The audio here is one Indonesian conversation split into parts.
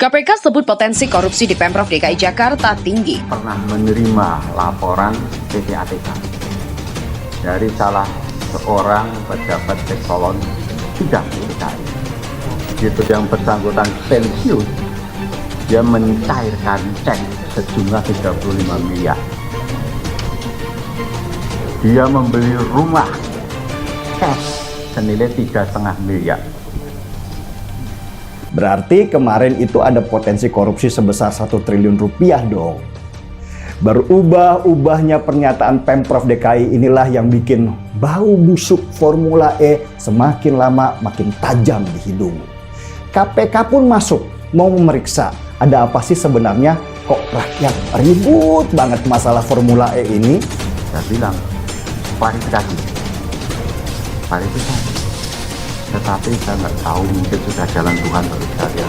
KPK sebut potensi korupsi di Pemprov DKI Jakarta tinggi. Pernah menerima laporan PPATK dari salah seorang pejabat eselon bidang DKI. Itu yang bersangkutan pensiun, dia mencairkan cek sejumlah 35 miliar. Dia membeli rumah cash senilai 3,5 miliar. Berarti kemarin itu ada potensi korupsi sebesar 1 triliun rupiah dong. Berubah-ubahnya pernyataan Pemprov DKI inilah yang bikin bau busuk Formula E semakin lama makin tajam di hidung. KPK pun masuk mau memeriksa ada apa sih sebenarnya kok rakyat ribut banget masalah Formula E ini. Saya bilang klarifikasi. Tetapi saya nggak tahu, mungkin sudah jalan Tuhan bagi saya.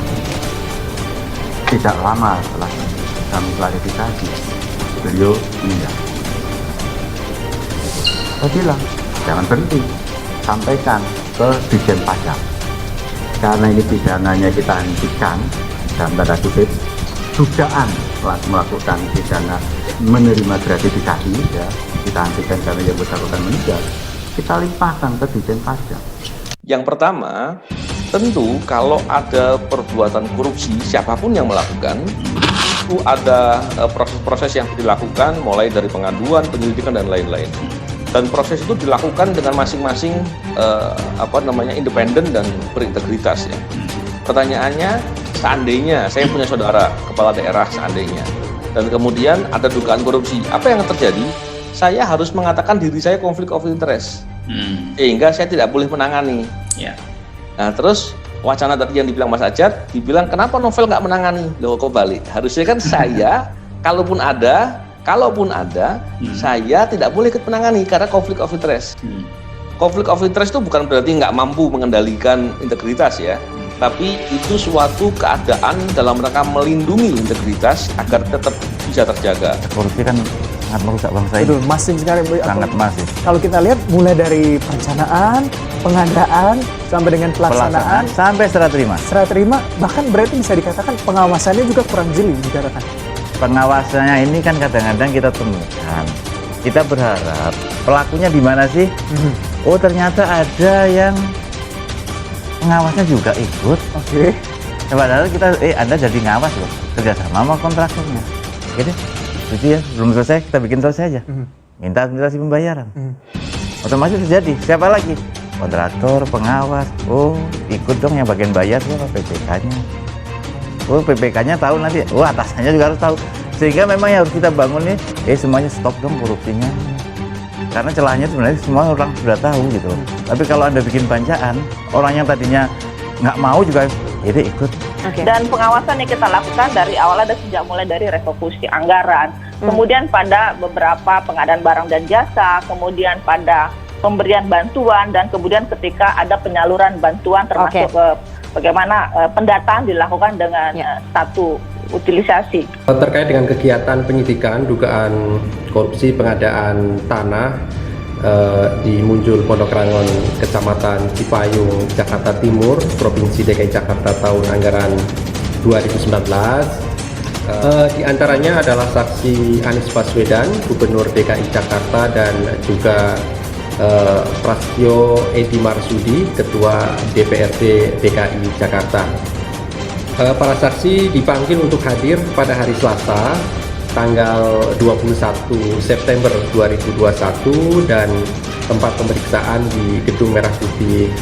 Tidak lama setelah kami klarifikasi, beliau meninggal. Saya bilang, jangan berhenti, sampaikan ke Dijen Pajak. Karena ini pidananya kita hentikan, dalam tanda kutip, dugaan telah melakukan pidana menerima gratifikasi, ya, kita hentikan karena yang bersangkutan meninggal. Kita limpahkan ke Dijen Pajak. Yang pertama, tentu kalau ada perbuatan korupsi siapapun yang melakukan, itu ada proses-proses yang dilakukan mulai dari pengaduan, penyelidikan dan lain-lain. Dan proses itu dilakukan dengan masing-masing independen dan berintegritas ya. Pertanyaannya, seandainya saya punya saudara kepala daerah seandainya dan kemudian ada dugaan korupsi, apa yang terjadi? Saya harus mengatakan diri saya konflik of interest. Sehingga saya tidak boleh menangani. Nah terus wacana tadi yang dibilang Mas Ajat, dibilang kenapa Novel nggak menangani? Loh kok balik? Harusnya kan saya, kalaupun ada, saya tidak boleh ikut menangani karena konflik of interest. Konflik of interest itu bukan berarti nggak mampu mengendalikan integritas ya, tapi itu suatu keadaan dalam rangka melindungi integritas agar tetap bisa terjaga. Korupsi kan sangat merusak bangsa ini. Itu masif sekali. Sangat masif. Kalau kita lihat mulai dari perencanaan, pengadaan, sampai dengan pelaksanaan, sampai serah terima, bahkan berarti bisa dikatakan pengawasannya juga kurang jeli dikatakan. Pengawasannya ini kan kadang-kadang kita temukan. Kita berharap pelakunya di mana sih? Oh ternyata ada yang pengawasnya juga ikut. Oke. Padahal kita, Anda jadi ngawas loh, kerjasama sama kontraktornya. Oke deh, itu ya, belum selesai, kita bikin selesai aja. Minta administrasi pembayaran. Otomatis terjadi, siapa lagi? Kontraktor, pengawas, oh ikut dong yang bagian bayar, siapa PPK-nya. Oh PPK-nya tahu nanti, oh atasannya juga harus tahu. Sehingga memang yang harus kita bangun nih, semuanya stop dong korupsinya. Karena celahnya sebenarnya semua orang sudah tahu gitu. Tapi kalau Anda bikin bancaan, orang yang tadinya nggak mau juga, ya deh ikut. Dan pengawasan yang kita lakukan dari awal ada sejak mulai dari refokusi anggaran, kemudian pada beberapa pengadaan barang dan jasa, kemudian pada pemberian bantuan, dan kemudian ketika ada penyaluran bantuan termasuk bagaimana pendataan dilakukan dengan satu utilisasi. Terkait dengan kegiatan penyidikan dugaan korupsi pengadaan tanah di Munjul Pondok Rangon, Kecamatan Cipayung, Jakarta Timur, Provinsi DKI Jakarta tahun anggaran 2019. Di antaranya adalah saksi Anies Baswedan, Gubernur DKI Jakarta, dan juga Prasetyo Edi Marsudi, Ketua DPRD DKI Jakarta. Para saksi dipanggil untuk hadir pada hari Selasa, tanggal 21 September 2021 dan tempat pemeriksaan di Gedung Merah Putih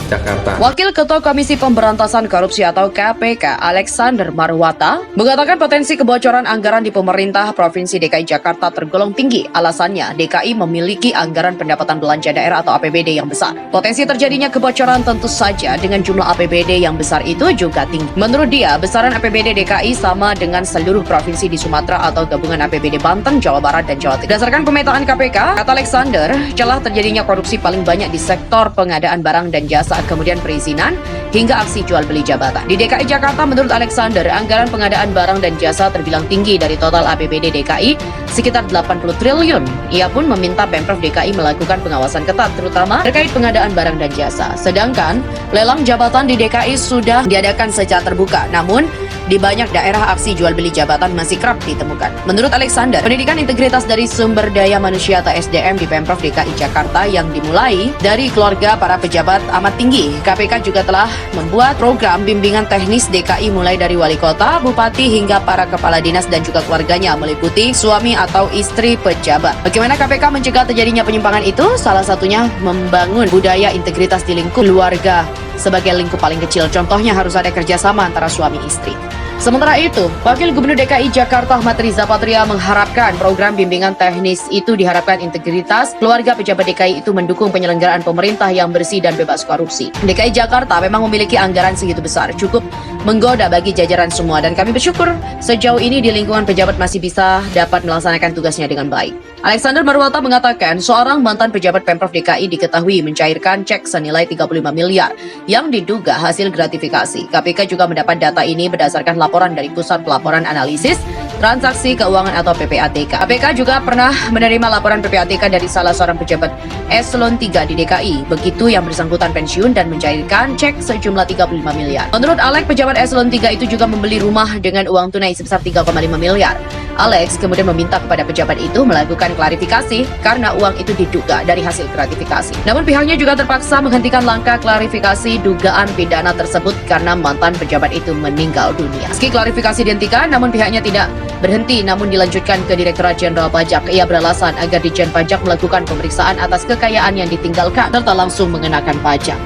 Jakarta. Wakil Ketua Komisi Pemberantasan Korupsi atau KPK, Alexander Marwata, mengatakan potensi kebocoran anggaran di pemerintah Provinsi DKI Jakarta tergolong tinggi. Alasannya, DKI memiliki anggaran pendapatan belanja daerah atau APBD yang besar. Potensi terjadinya kebocoran tentu saja dengan jumlah APBD yang besar itu juga tinggi. Menurut dia, besaran APBD DKI sama dengan seluruh provinsi di Sumatera atau gabungan APBD Banten, Jawa Barat, dan Jawa Timur. Berdasarkan pemetaan KPK, kata Alexander, celah terjadinya korupsi paling banyak di sektor pengadaan pengadaan barang dan jasa, kemudian perizinan, hingga aksi jual beli jabatan. Di DKI Jakarta, menurut Alexander, anggaran pengadaan barang dan jasa terbilang tinggi dari total APBD DKI, sekitar 80 triliun. Ia pun meminta Pemprov DKI melakukan pengawasan ketat, terutama terkait pengadaan barang dan jasa. Sedangkan, lelang jabatan di DKI sudah diadakan secara terbuka, namun di banyak daerah aksi jual beli jabatan masih kerap ditemukan. Menurut Alexander, pendidikan integritas dari sumber daya manusia atau SDM di Pemprov DKI Jakarta yang dimulai dari keluarga para pejabat amat tinggi. KPK juga telah membuat program bimbingan teknis DKI mulai dari wali kota, bupati, hingga para kepala dinas dan juga keluarganya, meliputi suami atau istri pejabat. Bagaimana KPK mencegah terjadinya penyimpangan itu? Salah satunya membangun budaya integritas di lingkup keluarga sebagai lingkup paling kecil. Contohnya harus ada kerjasama antara suami istri. Sementara itu, Wakil Gubernur DKI Jakarta Ahmad Riza Patria mengharapkan program bimbingan teknis itu diharapkan integritas keluarga pejabat DKI itu mendukung penyelenggaraan pemerintah yang bersih dan bebas korupsi. DKI Jakarta memang memiliki anggaran segitu besar, cukup menggoda bagi jajaran semua, dan kami bersyukur sejauh ini di lingkungan pejabat masih bisa dapat melaksanakan tugasnya dengan baik. Alexander Marwata mengatakan seorang mantan pejabat Pemprov DKI diketahui mencairkan cek senilai 35 miliar yang diduga hasil gratifikasi. KPK juga mendapat data ini berdasarkan laporan dari Pusat Pelaporan Analisis Transaksi Keuangan atau PPATK. KPK juga pernah menerima laporan PPATK dari salah seorang pejabat Eselon 3 di DKI. Begitu yang bersangkutan pensiun dan mencairkan cek sejumlah 35 miliar. Menurut Alex, pejabat Eselon 3 itu juga membeli rumah dengan uang tunai sebesar 3,5 miliar. Alex kemudian meminta kepada pejabat itu melakukan klarifikasi karena uang itu diduga dari hasil gratifikasi. Namun pihaknya juga terpaksa menghentikan langkah klarifikasi dugaan pidana tersebut karena mantan pejabat itu meninggal dunia. Meski klarifikasi dihentikan, namun pihaknya tidak berhenti namun dilanjutkan ke Direktorat Jenderal Pajak. Ia beralasan agar Ditjen Pajak melakukan pemeriksaan atas kekayaan yang ditinggalkan serta langsung mengenakan pajak.